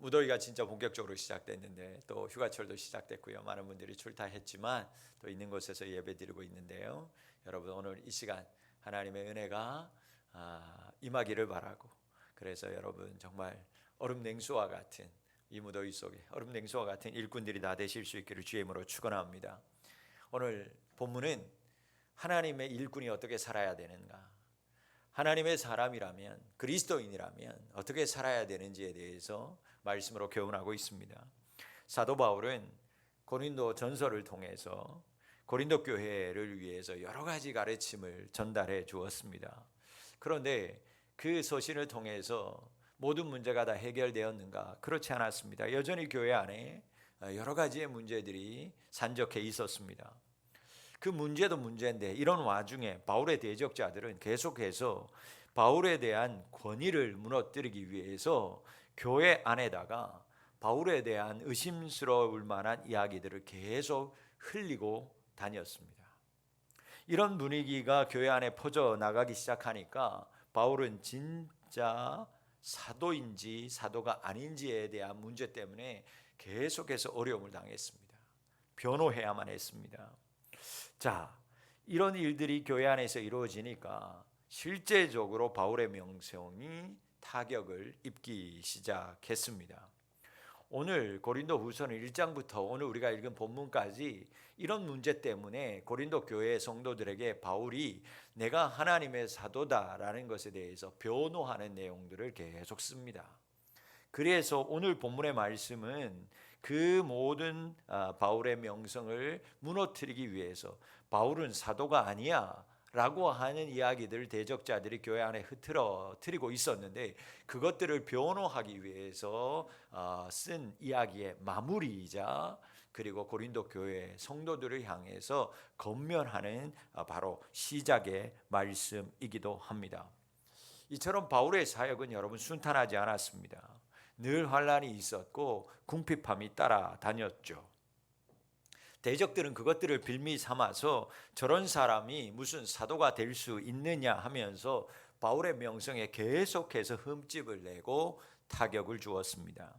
무더위가 진짜 본격적으로 시작됐는데 또 휴가철도 시작됐고요. 많은 분들이 출타했지만 또 있는 곳에서 예배드리고 있는데요. 여러분 오늘 이 시간 하나님의 은혜가 임하기를 바라고, 그래서 여러분 정말 얼음 냉수와 같은 이 무더위 속에 얼음 냉수와 같은 일꾼들이 다 되실 수 있기를 주의 이름으로 축원합니다. 오늘 본문은 하나님의 일꾼이 어떻게 살아야 되는가, 하나님의 사람이라면, 그리스도인이라면 어떻게 살아야 되는지에 대해서 말씀으로 교훈하고 있습니다. 사도 바울은 고린도 전서를 통해서 고린도 교회를 위해서 여러 가지 가르침을 전달해 주었습니다. 그런데 그 서신을 통해서 모든 문제가 다 해결되었는가? 그렇지 않았습니다. 여전히 교회 안에 여러 가지의 문제들이 산적해 있었습니다. 그 문제도 문제인데 이런 와중에 바울의 대적자들은 계속해서 바울에 대한 권위를 무너뜨리기 위해서 교회 안에다가 바울에 대한 의심스러울 만한 이야기들을 계속 흘리고 다녔습니다. 이런 분위기가 교회 안에 퍼져 나가기 시작하니까 바울은 진짜 사도인지 사도가 아닌지에 대한 문제 때문에 계속해서 어려움을 당했습니다. 변호해야만 했습니다. 자, 이런 일들이 교회 안에서 이루어지니까 실제적으로 바울의 명성이 타격을 입기 시작했습니다. 오늘 고린도 후서는 1장부터 오늘 우리가 읽은 본문까지 이런 문제 때문에 고린도 교회 성도들에게 바울이 내가 하나님의 사도다라는 것에 대해서 변호하는 내용들을 계속 씁니다. 그래서 오늘 본문의 말씀은 그 모든 바울의 명성을 무너뜨리기 위해서 바울은 사도가 아니야 라고 하는 이야기들 대적자들이 교회 안에 흐트러뜨리고 있었는데, 그것들을 변호하기 위해서 쓴 이야기의 마무리이자 그리고 고린도 교회 성도들을 향해서 권면하는 바로 시작의 말씀이기도 합니다. 이처럼 바울의 사역은 여러분 순탄하지 않았습니다. 늘 환란이 있었고 궁핍함이 따라다녔죠. 대적들은 그것들을 빌미 삼아서 저런 사람이 무슨 사도가 될 수 있느냐 하면서 바울의 명성에 계속해서 흠집을 내고 타격을 주었습니다.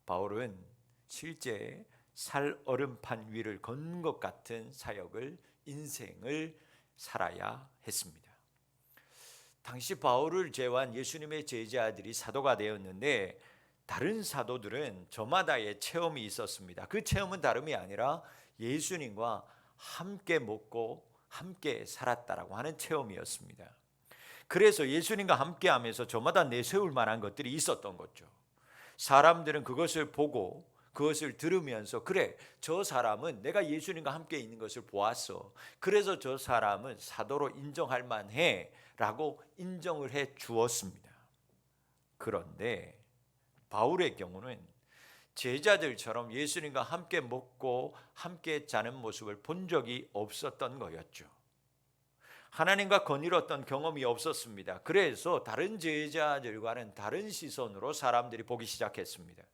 바울은 실제 살얼음판 위를 건 것 같은 사역을, 인생을 살아야 했습니다. 당시 바울을 제외한 예수님의 제자들이 사도가 되었는데 다른 사도들은 저마다의 체험이 있었습니다. 그 체험은 다름이 아니라 예수님과 함께 먹고 함께 살았다라고 하는 체험이었습니다. 그래서 예수님과 함께 하면서 저마다 내세울 만한 것들이 있었던 거죠. 사람들은 그것을 보고 그것을 들으면서 그래, 저 사람은 내가 예수님과 함께 있는 것을 보았어, 그래서 저 사람은 사도로 인정할 만해 라고 인정을 해 주었습니다. 그런데 바울의 경우는 제자들처럼 예수님과 함께 먹고 함께 자는 모습을 본 적이 없었던 거였죠. 하나님과 거닐었던 경험이 없었습니다. 그래서 다른 제자들과는 다른 시선으로 사람들이 보기 시작했습니다.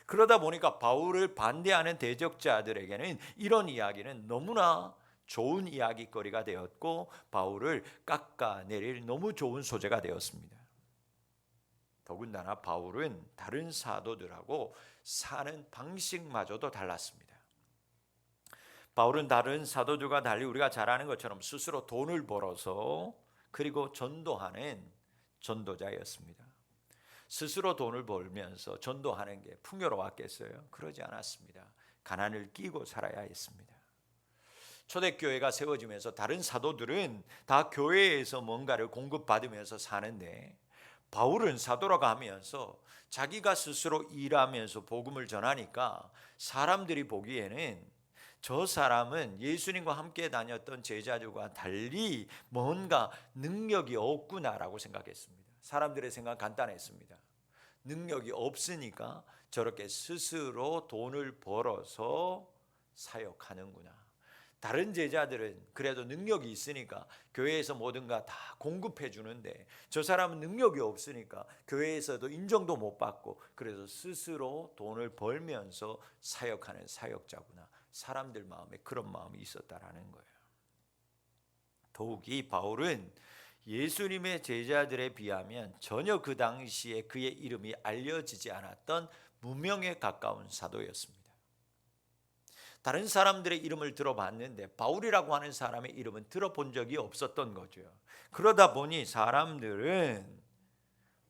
그러다 보니까 바울을 반대하는 대적자들에게는 이런 이야기는 너무나 좋은 이야기거리가 되었고 바울을 깎아내릴 너무 좋은 소재가 되었습니다. 더군다나 바울은 다른 사도들하고 사는 방식마저도 달랐습니다. 바울은 다른 사도들과 달리 우리가 잘 아는 것처럼 스스로 돈을 벌어서 그리고 전도하는 전도자였습니다. 스스로 돈을 벌면서 전도하는 게 풍요로웠겠어요? 그러지 않았습니다. 가난을 끼고 살아야 했습니다. 초대교회가 세워지면서 다른 사도들은 다 교회에서 뭔가를 공급받으면서 사는데 바울은 사도라고 하면서 자기가 스스로 일하면서 복음을 전하니까 사람들이 보기에는 저 사람은 예수님과 함께 다녔던 제자들과 달리 뭔가 능력이 없구나라고 생각했습니다. 사람들의 생각은 간단했습니다. 능력이 없으니까 저렇게 스스로 돈을 벌어서 사역하는구나. 다른 제자들은 그래도 능력이 있으니까 교회에서 뭐든가 다 공급해 주는데 저 사람은 능력이 없으니까 교회에서도 인정도 못 받고 그래서 스스로 돈을 벌면서 사역하는 사역자구나. 사람들 마음에 그런 마음이 있었다라는 거예요. 더욱이 바울은 예수님의 제자들에 비하면 전혀 그 당시에 그의 이름이 알려지지 않았던 무명에 가까운 사도였습니다. 다른 사람들의 이름을 들어봤는데 바울이라고 하는 사람의 이름은 들어본 적이 없었던 거죠. 그러다 보니 사람들은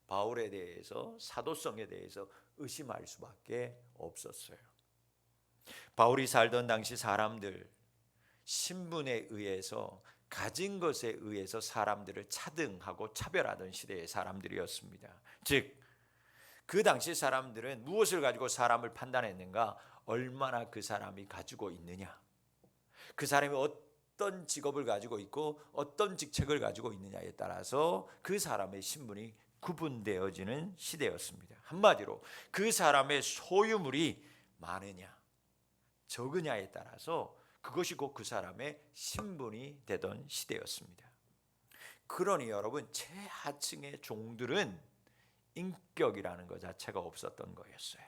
바울에 대해서, 사도성에 대해서 의심할 수밖에 없었어요. 바울이 살던 당시 사람들, 신분에 의해서, 가진 것에 의해서 사람들을 차등하고 차별하던 시대의 사람들이었습니다. 즉, 그 당시 사람들은 무엇을 가지고 사람을 판단했는가? 얼마나 그 사람이 가지고 있느냐, 그 사람이 어떤 직업을 가지고 있고 어떤 직책을 가지고 있느냐에 따라서 그 사람의 신분이 구분되어지는 시대였습니다. 한마디로 그 사람의 소유물이 많으냐 적으냐에 따라서 그것이 곧 그 사람의 신분이 되던 시대였습니다. 그러니 여러분, 최하층의 종들은 인격이라는 것 자체가 없었던 거였어요.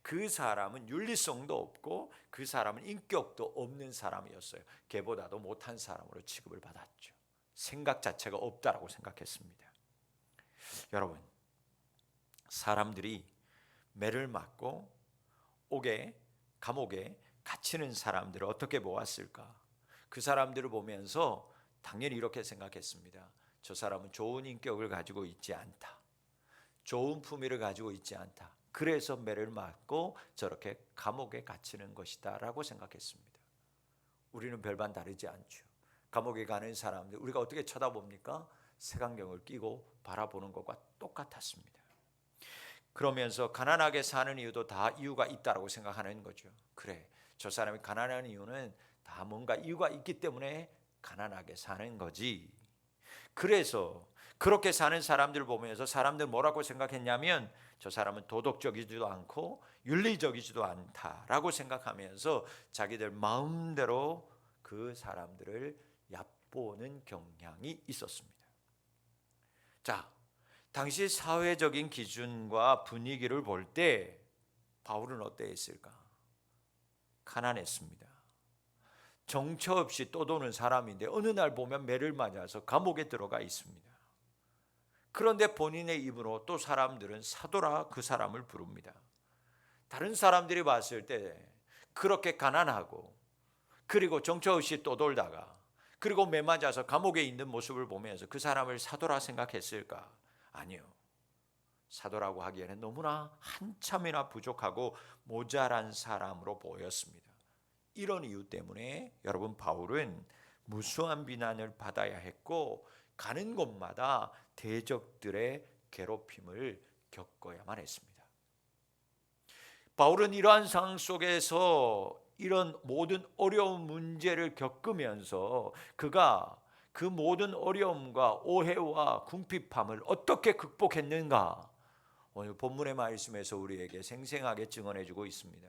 그 사람은 윤리성도 없고 그 사람은 인격도 없는 사람이었어요. 걔보다도 못한 사람으로 취급을 받았죠. 생각 자체가 없다라고 생각했습니다. 여러분, 사람들이 매를 맞고 감옥에 갇히는 사람들을 어떻게 보았을까? 그 사람들을 보면서 당연히 이렇게 생각했습니다. 저 사람은 좋은 인격을 가지고 있지 않다, 좋은 품위를 가지고 있지 않다, 그래서 매를 맞고 저렇게 감옥에 갇히는 것이다 라고 생각했습니다. 우리는 별반 다르지 않죠. 감옥에 가는 사람들 우리가 어떻게 쳐다봅니까? 색안경을 끼고 바라보는 것과 똑같았습니다. 그러면서 가난하게 사는 이유도 다 이유가 있다라고 생각하는 거죠. 그래, 저 사람이 가난한 이유는 다 뭔가 이유가 있기 때문에 가난하게 사는 거지. 그래서 그렇게 사는 사람들 보면서 사람들 뭐라고 생각했냐면 저 사람은 도덕적이지도 않고 윤리적이지도 않다라고 생각하면서 자기들 마음대로 그 사람들을 얕보는 경향이 있었습니다. 자, 당시 사회적인 기준과 분위기를 볼 때 바울은 어땠을까? 가난했습니다. 정처 없이 떠도는 사람인데 어느 날 보면 매를 맞아서 감옥에 들어가 있습니다. 그런데 본인의 입으로 또 사람들은 사도라 그 사람을 부릅니다. 다른 사람들이 봤을 때 그렇게 가난하고 그리고 정처 없이 떠돌다가 그리고 매 맞아서 감옥에 있는 모습을 보면서 그 사람을 사도라 생각했을까? 아니요. 사도라고 하기에는 너무나 한참이나 부족하고 모자란 사람으로 보였습니다. 이런 이유 때문에 여러분, 바울은 무수한 비난을 받아야 했고 가는 곳마다 대적들의 괴롭힘을 겪어야만 했습니다. 바울은 이러한 상황 속에서 이런 모든 어려운 문제를 겪으면서 그가 그 모든 어려움과 오해와 궁핍함을 어떻게 극복했는가, 오늘 본문의 말씀에서 우리에게 생생하게 증언해주고 있습니다.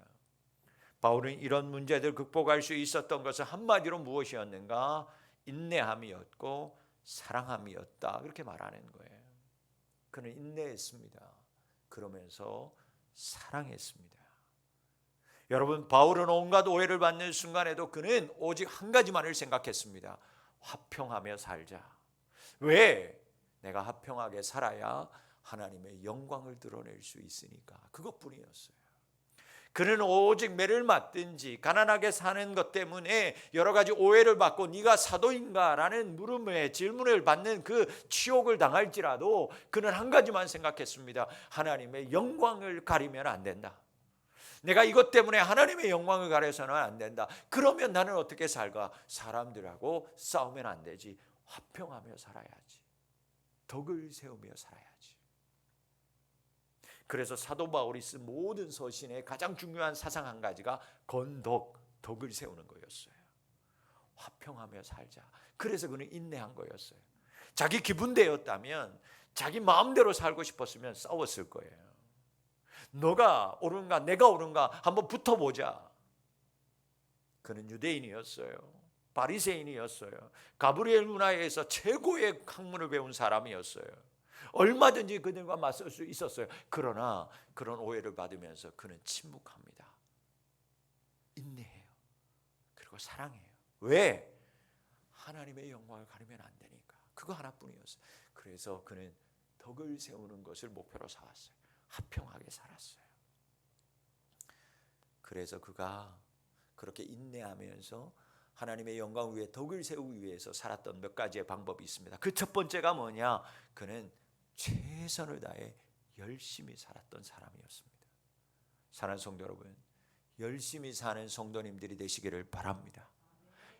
바울은 이런 문제들 극복할 수 있었던 것은 한마디로 무엇이었는가? 인내함이었고 사랑함이었다, 그렇게 말하는 거예요. 그는 인내했습니다. 그러면서 사랑했습니다. 여러분, 바울은 온갖 오해를 받는 순간에도 그는 오직 한 가지만을 생각했습니다. 화평하며 살자. 왜? 내가 화평하게 살아야 하나님의 영광을 드러낼 수 있으니까. 그것뿐이었어요. 그는 오직 매를 맞든지 가난하게 사는 것 때문에 여러 가지 오해를 받고 네가 사도인가? 라는 물음에 질문을 받는 그 치욕을 당할지라도 그는 한 가지만 생각했습니다. 하나님의 영광을 가리면 안 된다. 내가 이것 때문에 하나님의 영광을 가려서는 안 된다. 그러면 나는 어떻게 살까? 사람들하고 싸우면 안 되지. 화평하며 살아야지. 덕을 세우며 살아야지. 그래서 사도 바울이 쓴 모든 서신의 가장 중요한 사상 한 가지가 덕을 세우는 거였어요. 화평하며 살자. 그래서 그는 인내한 거였어요. 자기 기분대였다면, 자기 마음대로 살고 싶었으면 싸웠을 거예요. 너가 옳은가 내가 옳은가 한번 붙어보자. 그는 유대인이었어요. 바리새인이었어요. 가브리엘 문화에서 최고의 학문을 배운 사람이었어요. 얼마든지 그들과 맞설 수 있었어요. 그러나 그런 오해를 받으면서 그는 침묵합니다. 인내해요. 그리고 사랑해요. 왜? 하나님의 영광을 가리면 안 되니까. 그거 하나뿐이었어요. 그래서 그는 덕을 세우는 것을 목표로 삼았어요. 화평하게 살았어요. 그래서 그가 그렇게 인내하면서 하나님의 영광 위에 덕을 세우기 위해서 살았던 몇 가지의 방법이 있습니다. 그 첫 번째가 뭐냐? 그는 최선을 다해 열심히 살았던 사람이었습니다. 사랑하는 성도 여러분, 열심히 사는 성도님들이 되시기를 바랍니다.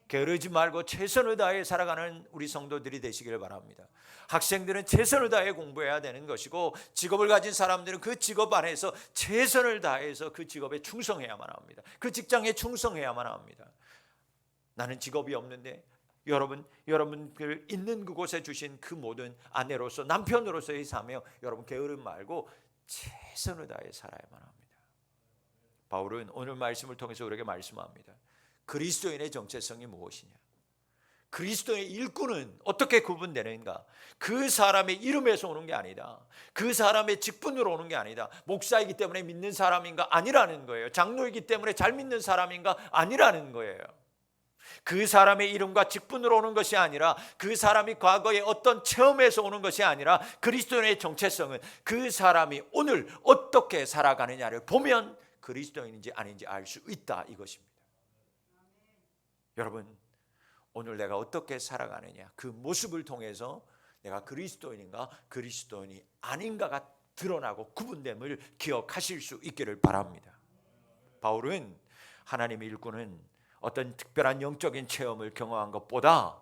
게으르지 말고 최선을 다해 살아가는 우리 성도들이 되시기를 바랍니다. 학생들은 최선을 다해 공부해야 되는 것이고, 직업을 가진 사람들은 그 직업 안에서 최선을 다해서 그 직업에 충성해야만 합니다. 그 직장에 충성해야만 합니다. 나는 직업이 없는데 여러분들 있는 그곳에 주신 그 모든 아내로서, 남편으로서의 삶에 여러분 게으름 말고 최선을 다해 살아야만 합니다. 바울은 오늘 말씀을 통해서 우리에게 말씀합니다. 그리스도인의 정체성이 무엇이냐? 그리스도의 일꾼은 어떻게 구분되는가? 그 사람의 이름에서 오는 게 아니다. 그 사람의 직분으로 오는 게 아니다. 목사이기 때문에 믿는 사람인가? 아니라는 거예요. 장로이기 때문에 잘 믿는 사람인가? 아니라는 거예요. 그 사람의 이름과 직분으로 오는 것이 아니라, 그 사람이 과거에 어떤 체험에서 오는 것이 아니라, 그리스도인의 정체성은 그 사람이 오늘 어떻게 살아가느냐를 보면 그리스도인인지 아닌지 알 수 있다, 이것입니다. 여러분, 오늘 내가 어떻게 살아가느냐, 그 모습을 통해서 내가 그리스도인인가 그리스도인이 아닌가가 드러나고 구분됨을 기억하실 수 있기를 바랍니다. 바울은 하나님의 일꾼은 어떤 특별한 영적인 체험을 경험한 것보다,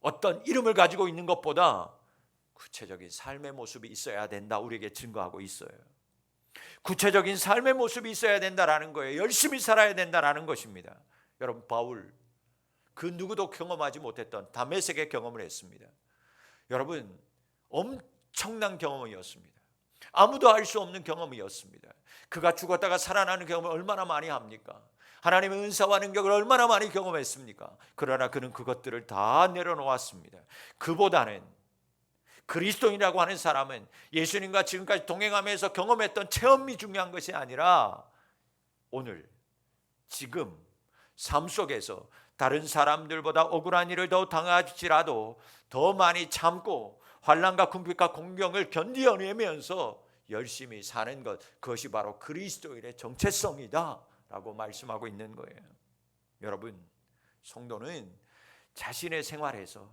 어떤 이름을 가지고 있는 것보다 구체적인 삶의 모습이 있어야 된다, 우리에게 증거하고 있어요. 구체적인 삶의 모습이 있어야 된다라는 거예요. 열심히 살아야 된다라는 것입니다. 여러분, 바울 그 누구도 경험하지 못했던 다메섹의 경험을 했습니다. 여러분, 엄청난 경험이었습니다. 아무도 알 수 없는 경험이었습니다. 그가 죽었다가 살아나는 경험을 얼마나 많이 합니까? 하나님의 은사와 능력을 얼마나 많이 경험했습니까? 그러나 그는 그것들을 다 내려놓았습니다. 그보다는 그리스도인이라고 하는 사람은 예수님과 지금까지 동행하면서 경험했던 체험이 중요한 것이 아니라, 오늘 지금 삶 속에서 다른 사람들보다 억울한 일을 더 당할지라도 더 많이 참고 환난과 궁핍과 공경을 견디어내면서 열심히 사는 것, 그것이 바로 그리스도인의 정체성이다 라고 말씀하고 있는 거예요. 여러분, 성도는 자신의 생활에서,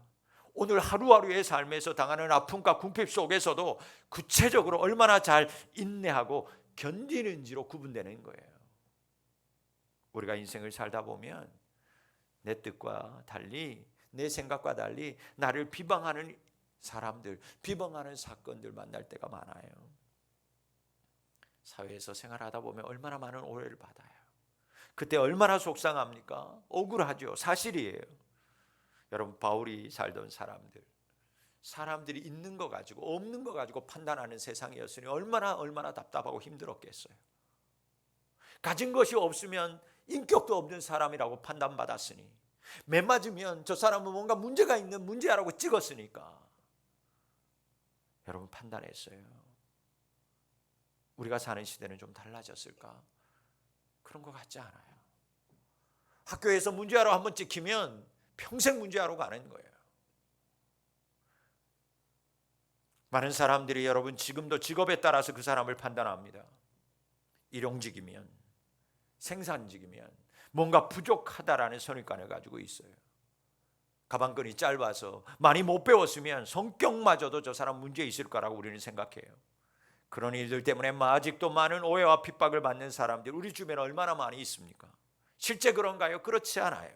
오늘 하루하루의 삶에서 당하는 아픔과 궁핍 속에서도 구체적으로 얼마나 잘 인내하고 견디는지로 구분되는 거예요. 우리가 인생을 살다 보면 내 뜻과 달리, 내 생각과 달리 나를 비방하는 사람들, 비방하는 사건들 만날 때가 많아요. 사회에서 생활하다 보면 얼마나 많은 오해를 받아요. 그때 얼마나 속상합니까? 억울하죠. 사실이에요. 여러분, 바울이 살던 사람들이 있는 거 가지고 없는 거 가지고 판단하는 세상이었으니 얼마나 답답하고 힘들었겠어요. 가진 것이 없으면 인격도 없는 사람이라고 판단받았으니, 매 맞으면 저 사람은 뭔가 문제가 있는 문제라고 찍었으니까 여러분 판단했어요. 우리가 사는 시대는 좀 달라졌을까? 그런 것 같지 않아요. 학교에서 문제아로 한번 찍히면 평생 문제아로 가는 거예요. 많은 사람들이 여러분 지금도 직업에 따라서 그 사람을 판단합니다. 일용직이면, 생산직이면 뭔가 부족하다라는 선입관을 가지고 있어요. 가방끈이 짧아서 많이 못 배웠으면 성격마저도 저 사람 문제 있을 거라고 우리는 생각해요. 그런 일들 때문에 아직도 많은 오해와 핍박을 받는 사람들 우리 주변에 얼마나 많이 있습니까? 실제 그런가요? 그렇지 않아요.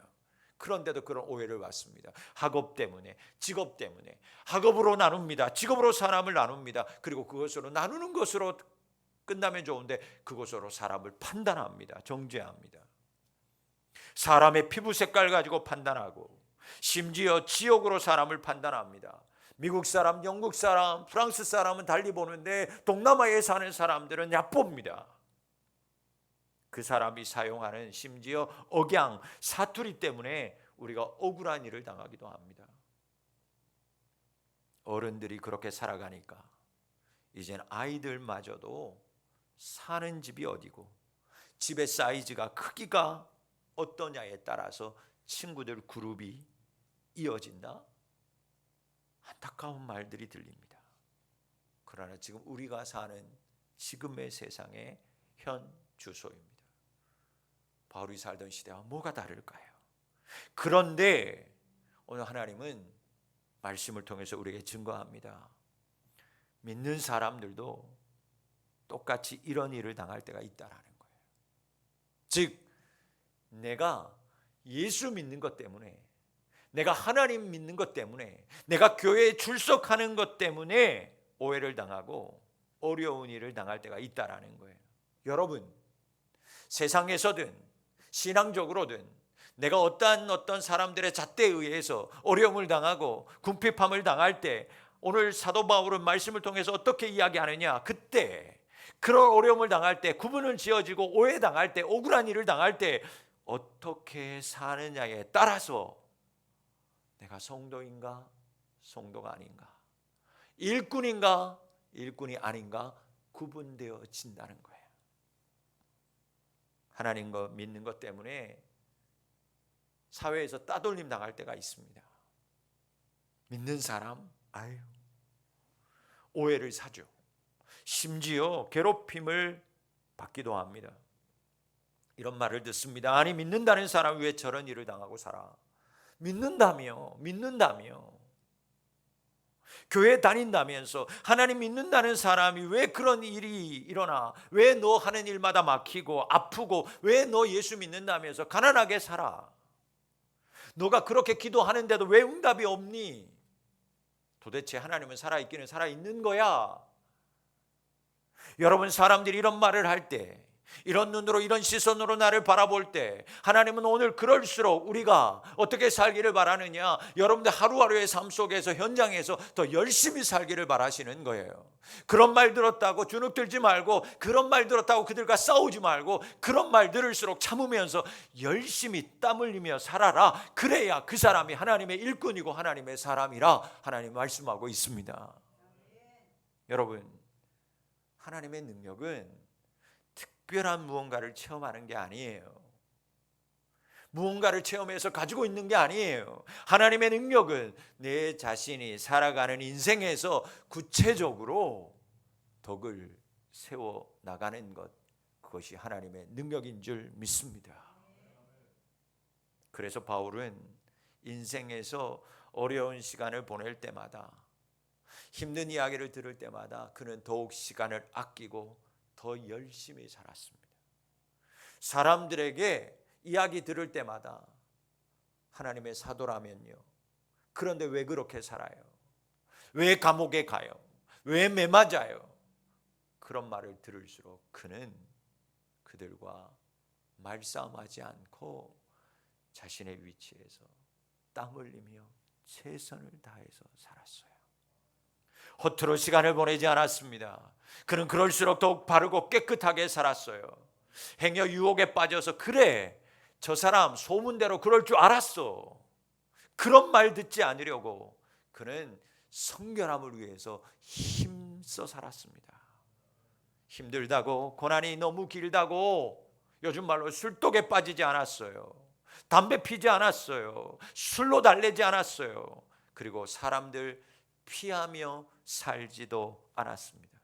그런데도 그런 오해를 받습니다. 학업 때문에, 직업 때문에. 학업으로 나눕니다. 직업으로 사람을 나눕니다. 그리고 그것으로 나누는 것으로 끝나면 좋은데 그것으로 사람을 판단합니다. 정죄합니다. 사람의 피부 색깔 가지고 판단하고, 심지어 지역으로 사람을 판단합니다. 미국 사람, 영국 사람, 프랑스 사람은 달리 보는데 동남아에 사는 사람들은 얕봅니다. 그 사람이 사용하는 심지어 억양, 사투리 때문에 우리가 억울한 일을 당하기도 합니다. 어른들이 그렇게 살아가니까 이젠 아이들마저도 사는 집이 어디고 집의 사이즈가, 크기가 어떠냐에 따라서 친구들 그룹이 이어진다. 안타까운 말들이 들립니다. 그러나 지금 우리가 사는 지금의 세상의 현 주소입니다. 바울이 살던 시대와 뭐가 다를까요? 그런데 오늘 하나님은 말씀을 통해서 우리에게 증거합니다. 믿는 사람들도 똑같이 이런 일을 당할 때가 있다라는 거예요. 즉 내가 예수 믿는 것 때문에, 내가 하나님 믿는 것 때문에, 내가 교회에 출석하는 것 때문에 오해를 당하고 어려운 일을 당할 때가 있다라는 거예요. 여러분, 세상에서든 신앙적으로든 내가 어떤 사람들의 잣대에 의해서 어려움을 당하고 궁핍함을 당할 때 오늘 사도 바울은 말씀을 통해서 어떻게 이야기하느냐, 그때 그런 어려움을 당할 때, 구분을 지어지고 오해당할 때, 억울한 일을 당할 때 어떻게 사느냐에 따라서 내가 성도인가 성도가 아닌가, 일꾼인가 일꾼이 아닌가 구분되어진다는 거예요. 하나님 거 믿는 것 때문에 사회에서 따돌림 당할 때가 있습니다. 믿는 사람, 오해를 사죠. 심지어 괴롭힘을 받기도 합니다. 이런 말을 듣습니다. 아니, 믿는다는 사람이 왜 저런 일을 당하고 살아? 믿는다며 교회 다닌다면서 하나님 믿는다는 사람이 왜 그런 일이 일어나? 왜 너 하는 일마다 막히고 아프고 왜 너 예수 믿는다면서 가난하게 살아? 너가 그렇게 기도하는데도 왜 응답이 없니? 도대체 하나님은 살아있기는 살아있는 거야. 여러분, 사람들이 이런 말을 할 때, 이런 눈으로 이런 시선으로 나를 바라볼 때 하나님은 오늘 그럴수록 우리가 어떻게 살기를 바라느냐, 여러분들 하루하루의 삶 속에서 현장에서 더 열심히 살기를 바라시는 거예요. 그런 말 들었다고 주눅들지 말고, 그런 말 들었다고 그들과 싸우지 말고, 그런 말 들을수록 참으면서 열심히 땀 흘리며 살아라. 그래야 그 사람이 하나님의 일꾼이고 하나님의 사람이라 하나님 말씀하고 있습니다. 여러분, 하나님의 능력은 특별한 무언가를 체험하는 게 아니에요. 무언가를 체험해서 가지고 있는 게 아니에요. 하나님의 능력은 내 자신이 살아가는 인생에서 구체적으로 덕을 세워 나가는 것, 그것이 하나님의 능력인 줄 믿습니다. 그래서 바울은 인생에서 어려운 시간을 보낼 때마다, 힘든 이야기를 들을 때마다 그는 더욱 시간을 아끼고 더 열심히 살았습니다. 사람들에게 이야기 들을 때마다 하나님의 사도라면요, 그런데 왜 그렇게 살아요? 왜 감옥에 가요? 왜 매맞아요? 그런 말을 들을수록 그는 그들과 말싸움하지 않고 자신의 위치에서 땀 흘리며 최선을 다해서 살았어요. 허투루 시간을 보내지 않았습니다. 그는 그럴수록 더욱 바르고 깨끗하게 살았어요. 행여 유혹에 빠져서 그래, 저 사람 소문대로 그럴 줄 알았어, 그런 말 듣지 않으려고 그는 성결함을 위해서 힘써 살았습니다. 힘들다고, 고난이 너무 길다고 요즘 말로 술독에 빠지지 않았어요. 담배 피지 않았어요. 술로 달래지 않았어요. 그리고 사람들 피하며 살지도 않았습니다.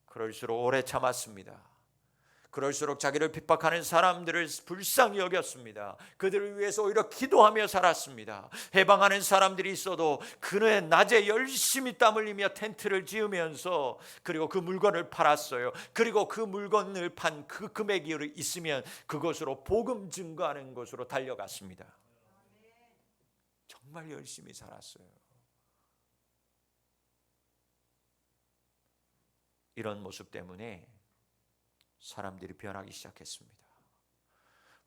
그럴수록 오래 참았습니다. 그럴수록 자기를 핍박하는 사람들을 불쌍히 여겼습니다. 그들을 위해서 오히려 기도하며 살았습니다. 해방하는 사람들이 있어도 그는 낮에 열심히 땀 흘리며 텐트를 지으면서, 그리고 그 물건을 팔았어요. 그리고 그 물건을 판 그 금액이 있으면 그것으로 복음 증거하는 곳으로 달려갔습니다. 정말 열심히 살았어요. 이런 모습 때문에 사람들이 변하기 시작했습니다.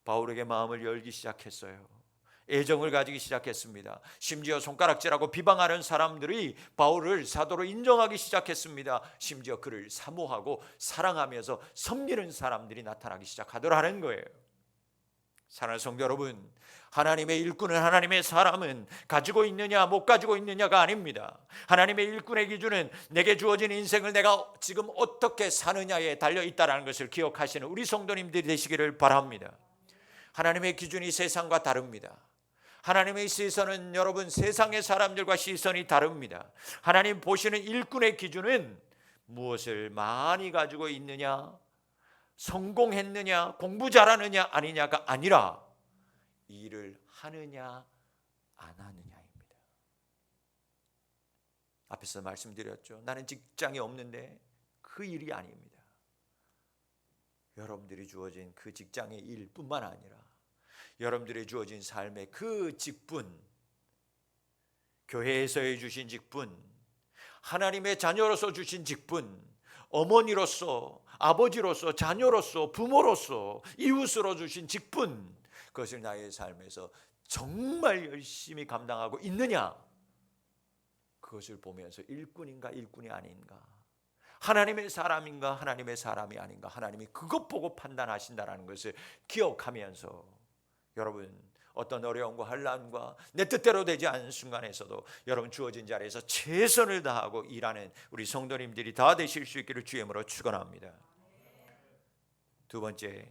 바울에게 마음을 열기 시작했어요. 애정을 가지기 시작했습니다. 심지어 손가락질하고 비방하는 사람들이 바울을 사도로 인정하기 시작했습니다. 심지어 그를 사모하고 사랑하면서 섬기는 사람들이 나타나기 시작하더라는 거예요. 사랑하는 성도 여러분, 하나님의 일꾼은, 하나님의 사람은 가지고 있느냐 못 가지고 있느냐가 아닙니다. 하나님의 일꾼의 기준은 내게 주어진 인생을 내가 지금 어떻게 사느냐에 달려있다는 것을 기억하시는 우리 성도님들이 되시기를 바랍니다. 하나님의 기준이 세상과 다릅니다. 하나님의 시선은 여러분 세상의 사람들과 시선이 다릅니다. 하나님 보시는 일꾼의 기준은 무엇을 많이 가지고 있느냐, 성공했느냐, 공부 잘하느냐 아니냐가 아니라 일을 하느냐 안 하느냐입니다. 앞에서 말씀드렸죠. 나는 직장이 없는데 그 일이 아닙니다. 여러분들이 주어진 그 직장의 일뿐만 아니라 여러분들이 주어진 삶의 그 직분, 교회에서의 주신 직분, 하나님의 자녀로서 주신 직분, 어머니로서, 아버지로서, 자녀로서, 부모로서, 이웃으로 주신 직분, 그것을 나의 삶에서 정말 열심히 감당하고 있느냐, 그것을 보면서 일꾼인가 일꾼이 아닌가, 하나님의 사람인가 하나님의 사람이 아닌가, 하나님이 그것 보고 판단하신다는 것을 기억하면서 여러분 어떤 어려움과 환난과 내 뜻대로 되지 않은 순간에서도 여러분 주어진 자리에서 최선을 다하고 일하는 우리 성도님들이 다 되실 수 있기를 주의 이름으로 축원합니다. 두 번째,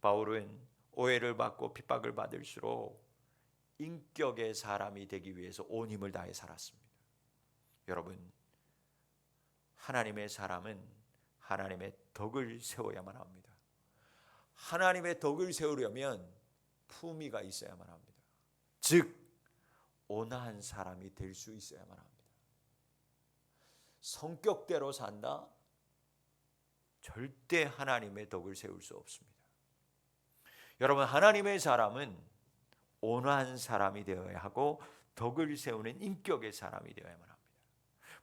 바울은 오해를 받고 핍박을 받을수록 인격의 사람이 되기 위해서 온 힘을 다해 살았습니다. 여러분, 하나님의 사람은 하나님의 덕을 세워야만 합니다. 하나님의 덕을 세우려면 품위가 있어야만 합니다. 즉 온화한 사람이 될 수 있어야만 합니다. 성격대로 산다? 절대 하나님의 덕을 세울 수 없습니다. 여러분, 하나님의 사람은 온화한 사람이 되어야 하고 덕을 세우는 인격의 사람이 되어야만 합니다.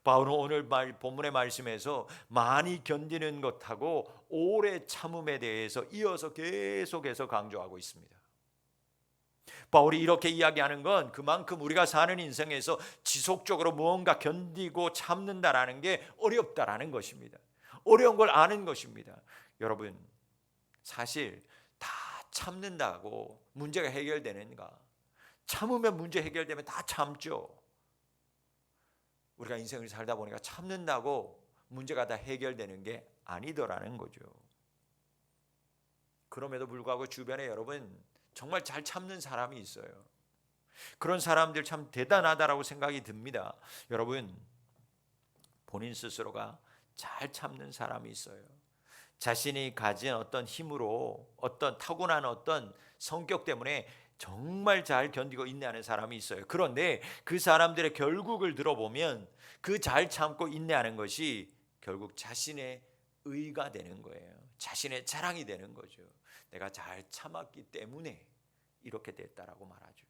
바울은 오늘 본문의 말씀에서 많이 견디는 것하고 오래 참음에 대해서 이어서 계속해서 강조하고 있습니다. 바울이 이렇게 이야기하는 건 그만큼 우리가 사는 인생에서 지속적으로 무언가 견디고 참는다라는 게 어렵다라는 것입니다. 어려운 걸 아는 것입니다. 여러분, 사실 다 참는다고 문제가 해결되는가? 참으면 문제 해결되면 다 참죠. 우리가 인생을 살다 보니까 참는다고 문제가 다 해결되는 게 아니더라는 거죠. 그럼에도 불구하고 주변에 여러분 정말 잘 참는 사람이 있어요. 그런 사람들 참 대단하다라고 생각이 듭니다. 여러분, 본인 스스로가 잘 참는 사람이 있어요. 자신이 가진 어떤 힘으로, 어떤 타고난 어떤 성격 때문에 정말 잘 견디고 인내하는 사람이 있어요. 그런데 그 사람들의 결국을 들어보면 그 잘 참고 인내하는 것이 결국 자신의 의가 되는 거예요. 자신의 자랑이 되는 거죠. 내가 잘 참았기 때문에 이렇게 됐다라고 말하죠.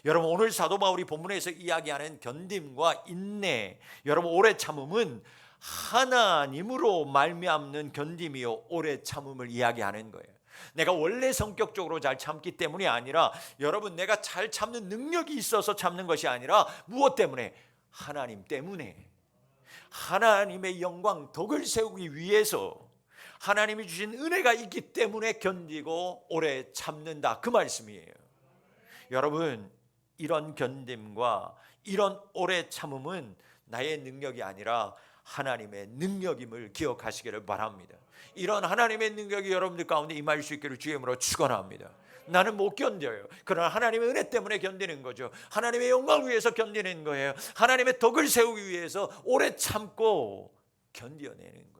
여러분, 오늘 사도 바울이 본문에서 이야기하는 견딤과 인내, 여러분 오래 참음은 하나님으로 말미암는 견딤이요 오래 참음을 이야기하는 거예요. 내가 원래 성격적으로 잘 참기 때문이 아니라 여러분 내가 잘 참는 능력이 있어서 참는 것이 아니라 무엇 때문에? 하나님 때문에, 하나님의 영광 덕을 세우기 위해서 하나님이 주신 은혜가 있기 때문에 견디고 오래 참는다, 그 말씀이에요. 여러분, 이런 견딤과 이런 오래 참음은 나의 능력이 아니라 하나님의 능력임을 기억하시기를 바랍니다. 이런 하나님의 능력이 여러분들 가운데 임할 수 있기를 주의 이름으로 축원합니다. 나는 못 견뎌요. 그러나 하나님의 은혜 때문에 견디는 거죠. 하나님의 영광을 위해서 견디는 거예요. 하나님의 덕을 세우기 위해서 오래 참고 견뎌내는 거예요.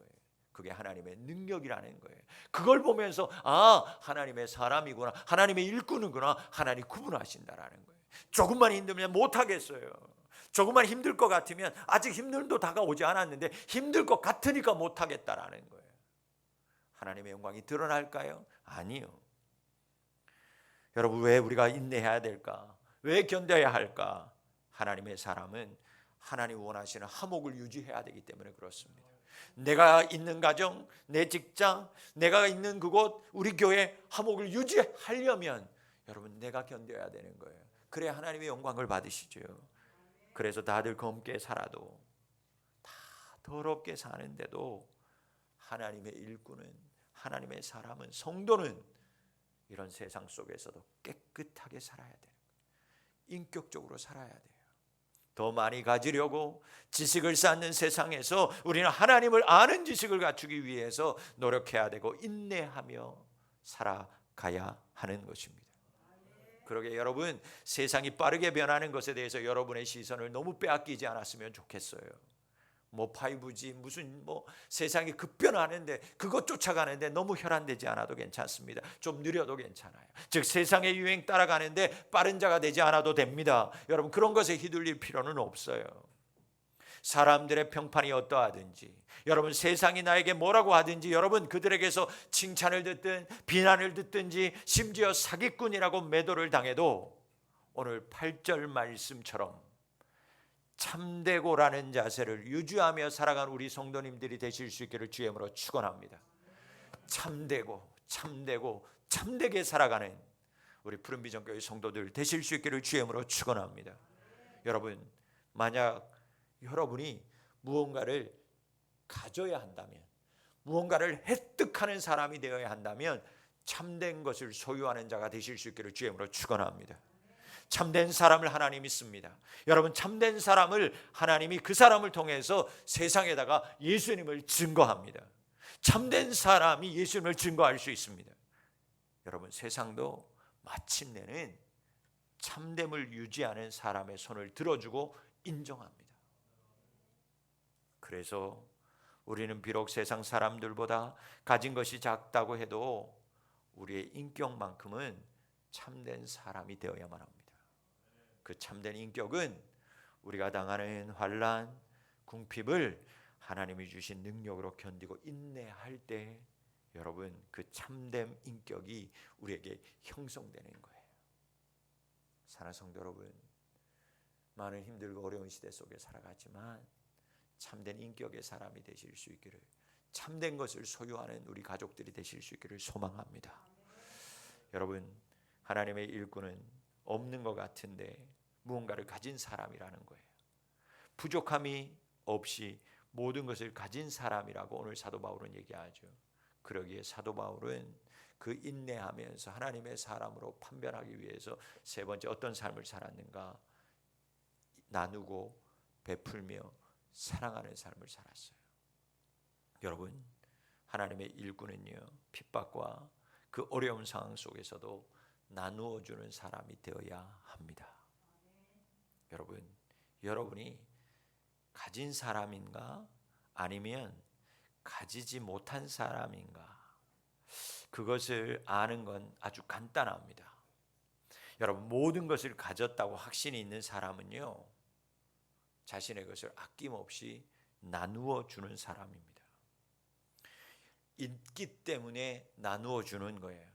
그게 하나님의 능력이라는 거예요. 그걸 보면서 하나님의 사람이구나, 하나님의 일꾼이구나, 하나님 구분하신다라는 거예요. 조금만 힘들면 못하겠어요. 조금만 힘들 것 같으면 아직 힘듦도 다가오지 않았는데 힘들 것 같으니까 못하겠다라는 거예요. 하나님의 영광이 드러날까요? 아니요. 여러분, 왜 우리가 인내해야 될까? 왜 견뎌야 할까? 하나님의 사람은 하나님 원하시는 화목을 유지해야 되기 때문에 그렇습니다. 내가 있는 가정, 내 직장, 내가 있는 그곳, 우리 교회 화목을 유지하려면 여러분 내가 견뎌야 되는 거예요. 그래야 하나님의 영광을 받으시죠. 그래서 다들 검게 살아도, 다 더럽게 사는데도 하나님의 일꾼은, 하나님의 사람은, 성도는 이런 세상 속에서도 깨끗하게 살아야 돼요. 인격적으로 살아야 돼요. 더 많이 가지려고 지식을 쌓는 세상에서 우리는 하나님을 아는 지식을 갖추기 위해서 노력해야 되고 인내하며 살아가야 하는 것입니다. 그러게 여러분, 세상이 빠르게 변하는 것에 대해서 여러분의 시선을 너무 빼앗기지 않았으면 좋겠어요. 뭐 5G 무슨 뭐 세상이 급변하는데 그것 쫓아가는데 너무 혈안되지 않아도 괜찮습니다. 좀 느려도 괜찮아요. 즉 세상의 유행 따라가는데 빠른 자가 되지 않아도 됩니다. 여러분, 그런 것에 휘둘릴 필요는 없어요. 사람들의 평판이 어떠하든지, 여러분 세상이 나에게 뭐라고 하든지, 여러분 그들에게서 칭찬을 듣든 비난을 듣든지, 심지어 사기꾼이라고 매도를 당해도 오늘 8절 말씀처럼 참되고라는 자세를 유지하며 살아가는 우리 성도님들이 되실 수 있기를 주의 이름으로 축원합니다. 참되고 참되게 살아가는 우리 푸른비전교회 성도들 되실 수 있기를 주의 이름으로 축원합니다. 여러분, 만약 여러분이 무언가를 가져야 한다면, 무언가를 획득하는 사람이 되어야 한다면 참된 것을 소유하는 자가 되실 수 있기를 주의 이름으로 축원합니다. 참된 사람을 하나님이 씁니다. 여러분, 참된 사람을 하나님이 그 사람을 통해서 세상에다가 예수님을 증거합니다. 참된 사람이 예수님을 증거할 수 있습니다. 여러분, 세상도 마침내는 참됨을 유지하는 사람의 손을 들어주고 인정합니다. 그래서 우리는 비록 세상 사람들보다 가진 것이 작다고 해도 우리의 인격만큼은 참된 사람이 되어야만 합니다. 그 참된 인격은 우리가 당하는 환난, 궁핍을 하나님이 주신 능력으로 견디고 인내할 때 여러분, 그 참된 인격이 우리에게 형성되는 거예요. 사랑하는 성도 여러분, 많은 힘들고 어려운 시대 속에 살아가지만 참된 인격의 사람이 되실 수 있기를, 참된 것을 소유하는 우리 가족들이 되실 수 있기를 소망합니다. 여러분, 하나님의 일꾼은 없는 것 같은데 무언가를 가진 사람이라는 거예요. 부족함이 없이 모든 것을 가진 사람이라고 오늘 사도 바울은 얘기하죠. 그러기에 사도 바울은 그 인내하면서 하나님의 사람으로 판별하기 위해서 세 번째 어떤 삶을 살았는가? 나누고 베풀며 사랑하는 삶을 살았어요. 여러분, 하나님의 일꾼은요, 핍박과 그 어려운 상황 속에서도 나누어 주는 사람이 되어야 합니다. 여러분, 여러분이 가진 사람인가 아니면 가지지 못한 사람인가, 그것을 아는 건 아주 간단합니다. 여러분, 모든 것을 가졌다고 확신이 있는 사람은요, 자신의 것을 아낌없이 나누어 주는 사람입니다. 있기 때문에 나누어 주는 거예요.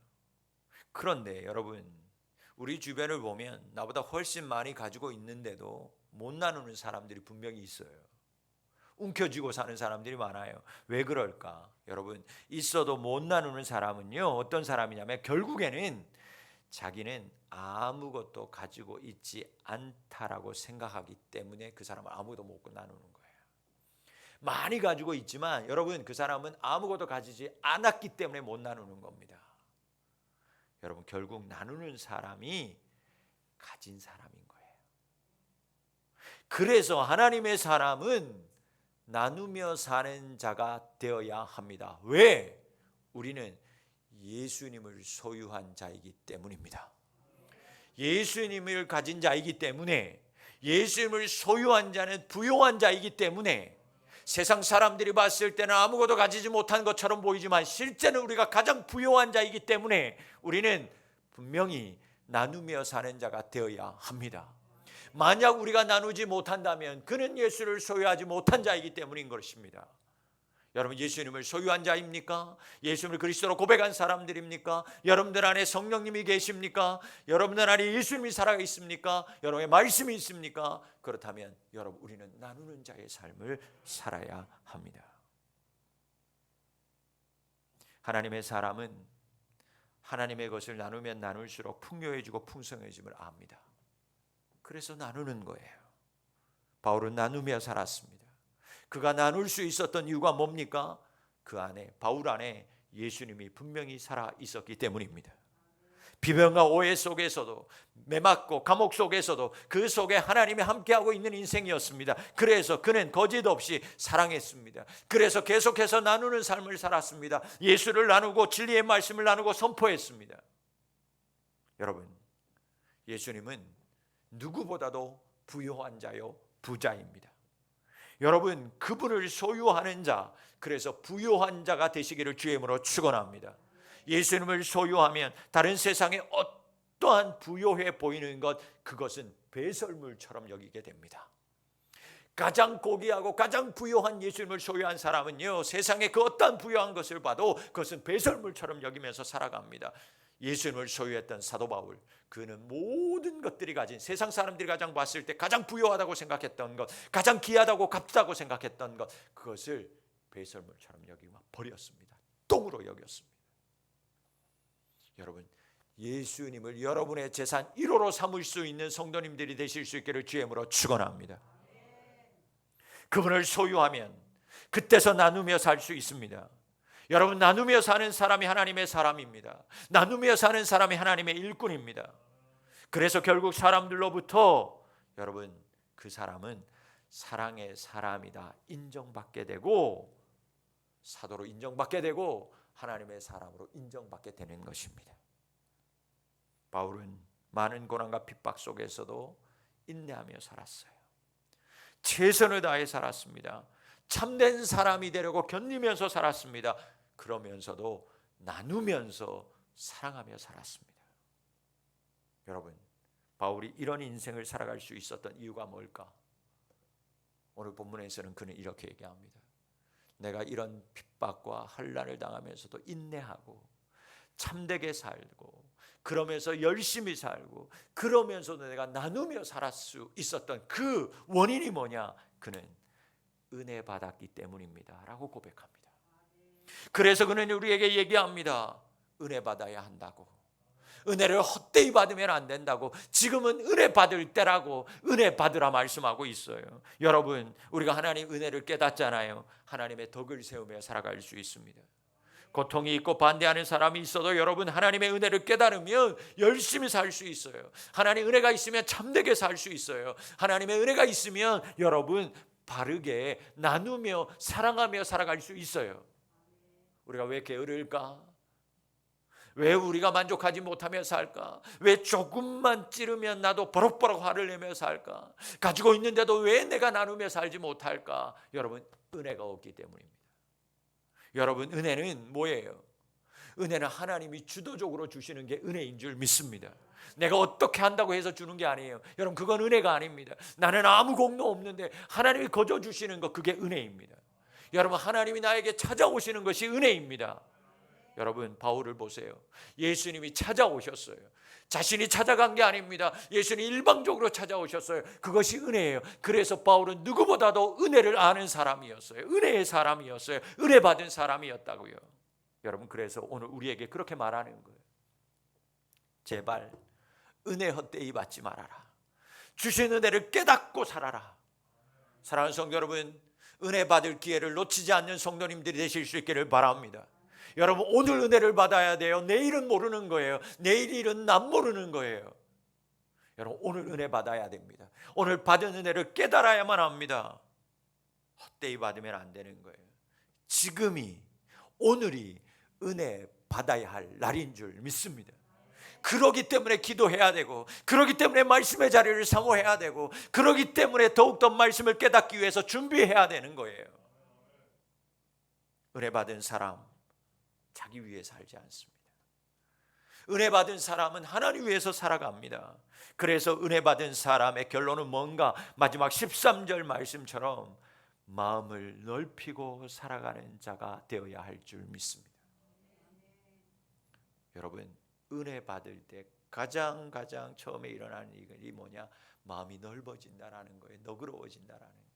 그런데 여러분, 우리 주변을 보면 나보다 훨씬 많이 가지고 있는데도 못 나누는 사람들이 분명히 있어요. 움켜쥐고 사는 사람들이 많아요. 왜 그럴까? 여러분, 있어도 못 나누는 사람은요, 어떤 사람이냐면 결국에는 자기는 아무것도 가지고 있지 않다라고 생각하기 때문에 그 사람은 아무것도 못 나누는 거예요. 많이 가지고 있지만 여러분, 그 사람은 아무것도 가지지 않았기 때문에 못 나누는 겁니다. 여러분, 결국 나누는 사람이 가진 사람인 거예요. 그래서 하나님의 사람은 나누며 사는 자가 되어야 합니다. 왜? 우리는 예수님을 소유한 자이기 때문입니다. 예수님을 가진 자이기 때문에, 예수님을 소유한 자는 부요한 자이기 때문에, 세상 사람들이 봤을 때는 아무것도 가지지 못한 것처럼 보이지만 실제는 우리가 가장 부요한 자이기 때문에 우리는 분명히 나누며 사는 자가 되어야 합니다. 만약 우리가 나누지 못한다면 그는 예수를 소유하지 못한 자이기 때문인 것입니다. 여러분, 예수님을 소유한 자입니까? 예수님을 그리스도로 고백한 사람들입니까? 여러분들 안에 성령님이 계십니까? 여러분들 안에 예수님이 살아 있습니까? 여러분의 말씀이 있습니까? 그렇다면 여러분, 우리는 나누는 자의 삶을 살아야 합니다. 하나님의 사람은 하나님의 것을 나누면 나눌수록 풍요해지고 풍성해짐을 압니다. 그래서 나누는 거예요. 바울은 나누며 살았습니다. 그가 나눌 수 있었던 이유가 뭡니까? 그 안에, 바울 안에 예수님이 분명히 살아 있었기 때문입니다. 비명과 오해 속에서도, 매맞고 감옥 속에서도 그 속에 하나님이 함께하고 있는 인생이었습니다. 그래서 그는 거짓 없이 사랑했습니다. 그래서 계속해서 나누는 삶을 살았습니다. 예수를 나누고 진리의 말씀을 나누고 선포했습니다. 여러분, 예수님은 누구보다도 부유한 자요 부자입니다. 여러분, 그분을 소유하는 자, 그래서 부유한 자가 되시기를 주의 이름으로 축원합니다. 예수님을 소유하면 다른 세상에 어떠한 부유해 보이는 것, 그것은 배설물처럼 여기게 됩니다. 가장 고귀하고 가장 부유한 예수님을 소유한 사람은요, 세상에 그 어떠한 부유한 것을 봐도 그것은 배설물처럼 여기면서 살아갑니다. 예수님을 소유했던 사도 바울, 그는 모든 것들이 가진, 세상 사람들이 가장 봤을 때 가장 부유하다고 생각했던 것, 가장 귀하다고 값지다고 생각했던 것, 그것을 배설물처럼 여기고 버렸습니다. 똥으로 여겼습니다. 여러분, 예수님을 여러분의 재산 1호로 삼을 수 있는 성도님들이 되실 수 있기를 주의 이름으로 축원합니다. 그분을 소유하면 그때서 나누며 살 수 있습니다. 여러분, 나누며 사는 사람이 하나님의 사람입니다. 나누며 사는 사람이 하나님의 일꾼입니다. 그래서 결국 사람들로부터 여러분, 그 사람은 사랑의 사람이다 인정받게 되고, 사도로 인정받게 되고, 하나님의 사람으로 인정받게 되는 것입니다. 바울은 많은 고난과 핍박 속에서도 인내하며 살았어요. 최선을 다해 살았습니다. 참된 사람이 되려고 견디면서 살았습니다. 그러면서도 나누면서 사랑하며 살았습니다. 여러분, 바울이 이런 인생을 살아갈 수 있었던 이유가 뭘까? 오늘 본문에서는 그는 이렇게 얘기합니다. 내가 이런 핍박과 환난을 당하면서도 인내하고 참되게 살고, 그러면서 열심히 살고, 그러면서도 내가 나누며 살 수 있었던 그 원인이 뭐냐? 그는 은혜 받았기 때문입니다 라고 고백합니다. 그래서 그는 우리에게 얘기합니다. 은혜 받아야 한다고, 은혜를 헛되이 받으면 안 된다고, 지금은 은혜 받을 때라고 은혜 받으라 말씀하고 있어요. 여러분, 우리가 하나님 은혜를 깨닫잖아요. 하나님의 덕을 세우며 살아갈 수 있습니다. 고통이 있고 반대하는 사람이 있어도 여러분, 하나님의 은혜를 깨달으면 열심히 살 수 있어요. 하나님의 은혜가 있으면 참되게 살 수 있어요. 하나님의 은혜가 있으면 여러분, 바르게 나누며 사랑하며 살아갈 수 있어요. 우리가 왜 게으를까? 왜 우리가 만족하지 못하며 살까? 왜 조금만 찌르면 나도 버럭버럭 화를 내며 살까? 가지고 있는데도 왜 내가 나누며 살지 못할까? 여러분, 은혜가 없기 때문입니다. 여러분, 은혜는 뭐예요? 은혜는 하나님이 주도적으로 주시는 게 은혜인 줄 믿습니다. 내가 어떻게 한다고 해서 주는 게 아니에요. 여러분, 그건 은혜가 아닙니다. 나는 아무 공로 없는데 하나님이 거저 주시는 것, 그게 은혜입니다. 여러분, 하나님이 나에게 찾아오시는 것이 은혜입니다. 여러분, 바울을 보세요. 예수님이 찾아오셨어요. 자신이 찾아간 게 아닙니다. 예수님이 일방적으로 찾아오셨어요. 그것이 은혜예요. 그래서 바울은 누구보다도 은혜를 아는 사람이었어요. 은혜의 사람이었어요. 은혜 받은 사람이었다고요. 여러분, 그래서 오늘 우리에게 그렇게 말하는 거예요. 제발 은혜 헛되이 받지 말아라. 주신 은혜를 깨닫고 살아라. 사랑하는 성도 여러분, 은혜 받을 기회를 놓치지 않는 성도님들이 되실 수 있기를 바랍니다. 여러분, 오늘 은혜를 받아야 돼요. 내일은 모르는 거예요. 내일 일은 남 모르는 거예요. 여러분, 오늘 은혜 받아야 됩니다. 오늘 받은 은혜를 깨달아야만 합니다. 헛되이 받으면 안 되는 거예요. 지금이, 오늘이 은혜 받아야 할 날인 줄 믿습니다. 그러기 때문에 기도해야 되고, 그러기 때문에 말씀의 자리를 사모해야 되고, 그러기 때문에 더욱더 말씀을 깨닫기 위해서 준비해야 되는 거예요. 은혜 받은 사람 자기 위해 살지 않습니다. 은혜 받은 사람은 하나님 위해서 살아갑니다. 그래서 은혜 받은 사람의 결론은 뭔가? 마지막 13절 말씀처럼 마음을 넓히고 살아가는 자가 되어야 할 줄 믿습니다. 여러분, 은혜 받을 때 가장 처음에 일어나는 일이 뭐냐? 마음이 넓어진다라는 거예요. 너그러워진다라는 거예요.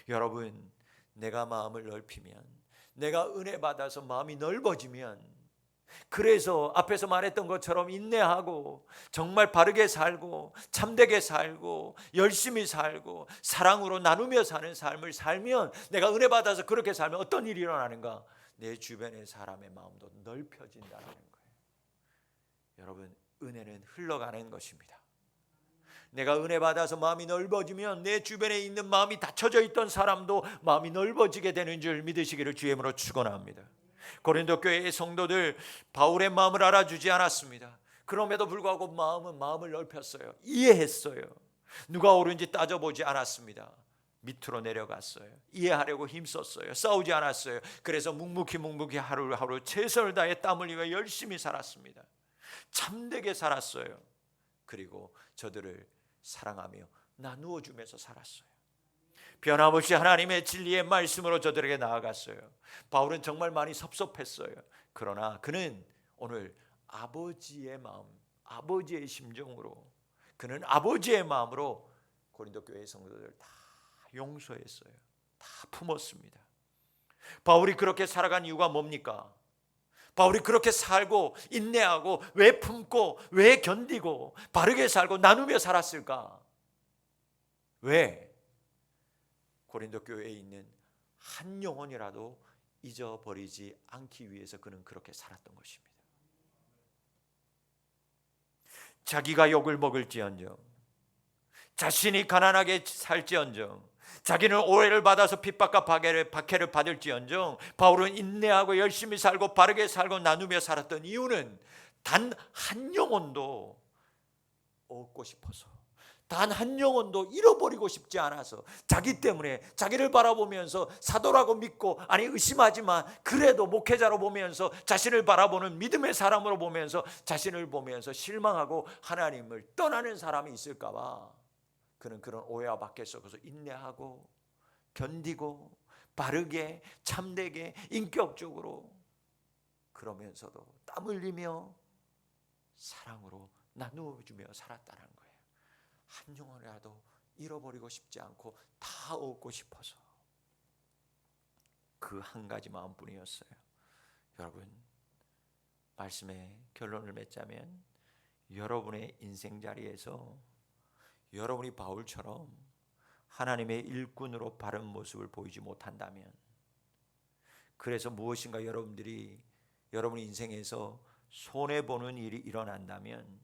여러분, 내가 마음을 넓히면, 내가 은혜 받아서 마음이 넓어지면, 그래서 앞에서 말했던 것처럼 인내하고 정말 바르게 살고 참되게 살고 열심히 살고 사랑으로 나누며 사는 삶을 살면, 내가 은혜 받아서 그렇게 살면 어떤 일이 일어나는가? 내 주변의 사람의 마음도 넓혀진다는 거예요. 여러분, 은혜는 흘러가는 것입니다. 내가 은혜 받아서 마음이 넓어지면 내 주변에 있는 마음이 닫혀져 있던 사람도 마음이 넓어지게 되는 줄 믿으시기를 주의 이름으로 축원합니다. 고린도 교회의 성도들 바울의 마음을 알아주지 않았습니다. 그럼에도 불구하고 마음을 넓혔어요. 이해했어요. 누가 옳은지 따져보지 않았습니다. 밑으로 내려갔어요. 이해하려고 힘썼어요. 싸우지 않았어요. 그래서 묵묵히 하루하루 최선을 다해 땀 흘리며 열심히 살았습니다. 참되게 살았어요. 그리고 저들을 사랑하며 나누어 주면서 살았어요. 변함없이 하나님의 진리의 말씀으로 저들에게 나아갔어요. 바울은 정말 많이 섭섭했어요. 그러나 그는 오늘 아버지의 마음, 아버지의 심정으로, 그는 아버지의 마음으로 고린도 교회 성도들 다 용서했어요. 다 품었습니다. 바울이 그렇게 살아간 이유가 뭡니까? 바울이 그렇게 살고 인내하고 왜 품고 왜 견디고 바르게 살고 나누며 살았을까? 왜? 고린도 교회에 있는 한 영혼이라도 잊어버리지 않기 위해서 그는 그렇게 살았던 것입니다. 자기가 욕을 먹을지언정, 자신이 가난하게 살지언정, 자기는 오해를 받아서 핍박과 박해를 받을지언정, 바울은 인내하고 열심히 살고 바르게 살고 나누며 살았던 이유는 단 한 영혼도 얻고 싶어서, 단 한 영혼도 잃어버리고 싶지 않아서, 자기 때문에 자기를 바라보면서 사도라고 믿고, 아니 의심하지만 그래도 목회자로 보면서 자신을 바라보는 믿음의 사람으로 보면서 자신을 보면서 실망하고 하나님을 떠나는 사람이 있을까 봐 그는 그런 오해와 박해 속에서 인내하고 견디고 바르게 참되게 인격적으로, 그러면서도 땀 흘리며 사랑으로 나누어주며 살았다는 거예요. 한 영혼이라도 잃어버리고 싶지 않고 다 얻고 싶어서 그 한 가지 마음뿐이었어요. 여러분, 말씀의 결론을 맺자면 여러분의 인생 자리에서 여러분이 바울처럼 하나님의 일꾼으로 바른 모습을 보이지 못한다면, 그래서 무엇인가 여러분이 인생에서 손해보는 일이 일어난다면,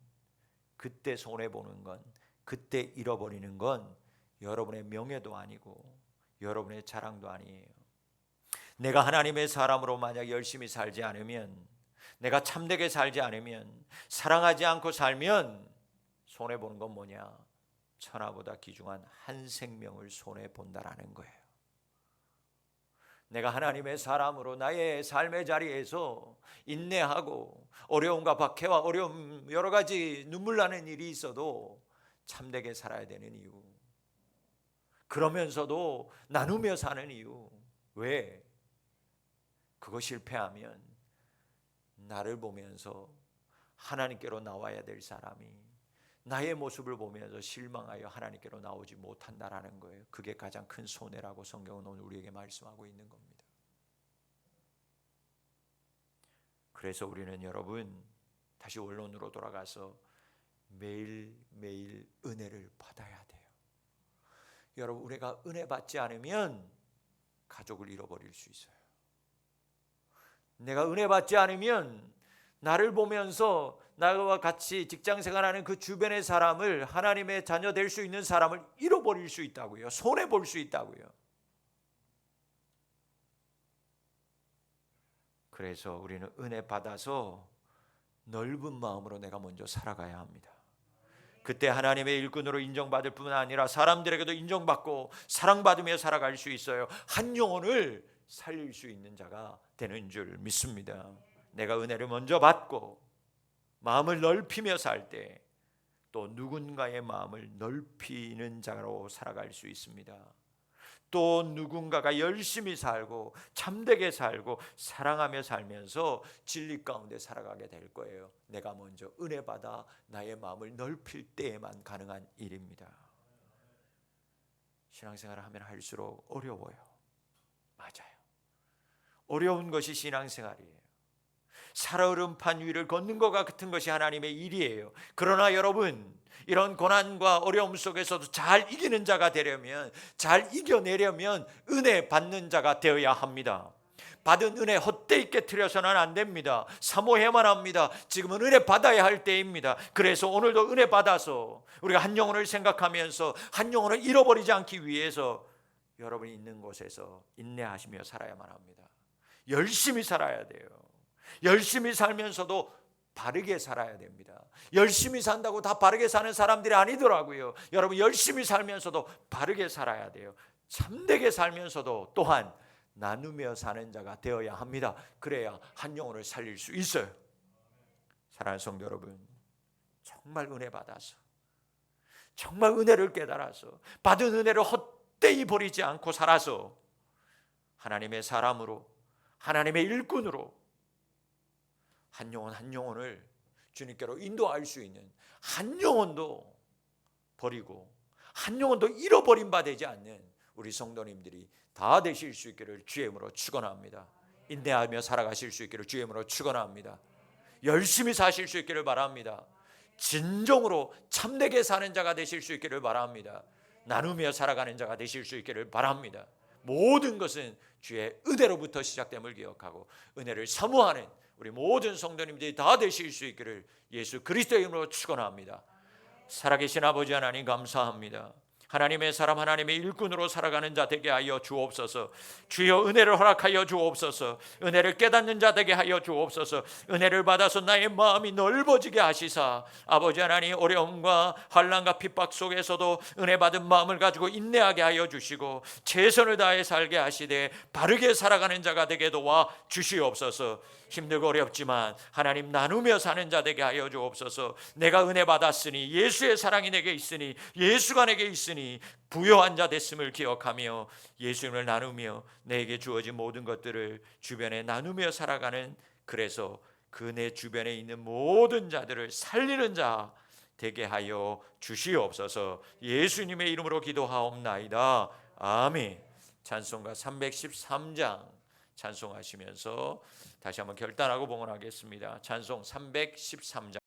그때 손해보는 건, 그때 잃어버리는 건 여러분의 명예도 아니고 여러분의 자랑도 아니에요. 내가 하나님의 사람으로 만약 열심히 살지 않으면, 내가 참되게 살지 않으면, 사랑하지 않고 살면 손해보는 건 뭐냐? 천하보다 귀중한 한 생명을 손해본다라는 거예요. 내가 하나님의 사람으로 나의 삶의 자리에서 인내하고 어려움과 박해와 어려움, 여러 가지 눈물 나는 일이 있어도 참되게 살아야 되는 이유, 그러면서도 나누며 사는 이유. 왜? 그거 실패하면 나를 보면서 하나님께로 나와야 될 사람이 나의 모습을 보면서 실망하여 하나님께로 나오지 못한다라는 거예요. 그게 가장 큰 손해라고 성경은 오늘 우리에게 말씀하고 있는 겁니다. 그래서 우리는 여러분, 다시 원론으로 돌아가서 매일매일 은혜를 받아야 돼요. 여러분, 우리가 은혜 받지 않으면 가족을 잃어버릴 수 있어요. 내가 은혜 받지 않으면 나를 보면서 나와 같이 직장생활하는 그 주변의 사람을, 하나님의 자녀 될 수 있는 사람을 잃어버릴 수 있다고요. 손해볼 수 있다고요. 그래서 우리는 은혜 받아서 넓은 마음으로 내가 먼저 살아가야 합니다. 그때 하나님의 일꾼으로 인정받을 뿐만 아니라 사람들에게도 인정받고 사랑받으며 살아갈 수 있어요. 한 영혼을 살릴 수 있는 자가 되는 줄 믿습니다. 내가 은혜를 먼저 받고 마음을 넓히며 살 때 또 누군가의 마음을 넓히는 자로 살아갈 수 있습니다. 또 누군가가 열심히 살고 참되게 살고 사랑하며 살면서 진리 가운데 살아가게 될 거예요. 내가 먼저 은혜 받아 나의 마음을 넓힐 때에만 가능한 일입니다. 신앙생활을 하면 할수록 어려워요. 맞아요. 어려운 것이 신앙생활이에요. 살얼음판 위를 걷는 것과 같은 것이 하나님의 일이에요. 그러나 여러분, 이런 고난과 어려움 속에서도 잘 이기는 자가 되려면, 잘 이겨내려면 은혜 받는 자가 되어야 합니다. 받은 은혜 헛되이 깨트려서는 안 됩니다. 사모해야만 합니다. 지금은 은혜 받아야 할 때입니다. 그래서 오늘도 은혜 받아서 우리가 한 영혼을 생각하면서 한 영혼을 잃어버리지 않기 위해서 여러분이 있는 곳에서 인내하시며 살아야만 합니다. 열심히 살아야 돼요. 열심히 살면서도 바르게 살아야 됩니다. 열심히 산다고 다 바르게 사는 사람들이 아니더라고요. 여러분, 열심히 살면서도 바르게 살아야 돼요. 참되게 살면서도 또한 나누며 사는 자가 되어야 합니다. 그래야 한 영혼을 살릴 수 있어요. 사랑하는 성도 여러분, 정말 은혜 받아서, 정말 은혜를 깨달아서, 받은 은혜를 헛되이 버리지 않고 살아서 하나님의 사람으로, 하나님의 일꾼으로 한 영혼 한 영혼을 주님께로 인도할 수 있는, 한 영혼도 버리고 한 영혼도 잃어버린 바 되지 않는 우리 성도님들이 다 되실 수 있기를 주의 이름으로 축원합니다. 인내하며 살아가실 수 있기를 주의 이름으로 축원합니다. 열심히 사실 수 있기를 바랍니다. 진정으로 참되게 사는 자가 되실 수 있기를 바랍니다. 나누며 살아가는 자가 되실 수 있기를 바랍니다. 모든 것은 주의 은혜로부터 시작됨을 기억하고 은혜를 사모하는 우리 모든 성도님들이 다 되실 수 있기를 예수 그리스도의 이름으로 축원합니다. 살아계신 아버지 하나님, 감사합니다. 하나님의 사람, 하나님의 일꾼으로 살아가는 자 되게 하여 주옵소서. 주여, 은혜를 허락하여 주옵소서. 은혜를 깨닫는 자 되게 하여 주옵소서. 은혜를 받아서 나의 마음이 넓어지게 하시사 아버지 하나님, 어려움과 환난과 핍박 속에서도 은혜 받은 마음을 가지고 인내하게 하여 주시고 최선을 다해 살게 하시되 바르게 살아가는 자가 되게 도와 주시옵소서. 힘들고 어렵지만 하나님, 나누며 사는 자 되게 하여 주옵소서. 내가 은혜 받았으니, 예수의 사랑이 내게 있으니, 예수가 내게 있으니 부요한 자 됐음을 기억하며 예수님을 나누며 내게 주어진 모든 것들을 주변에 나누며 살아가는, 그래서 그 내 주변에 있는 모든 자들을 살리는 자 되게 하여 주시옵소서. 예수님의 이름으로 기도하옵나이다. 아멘. 찬송가 313장 찬송하시면서 다시 한번 결단하고 봉헌하겠습니다. 찬송 313장.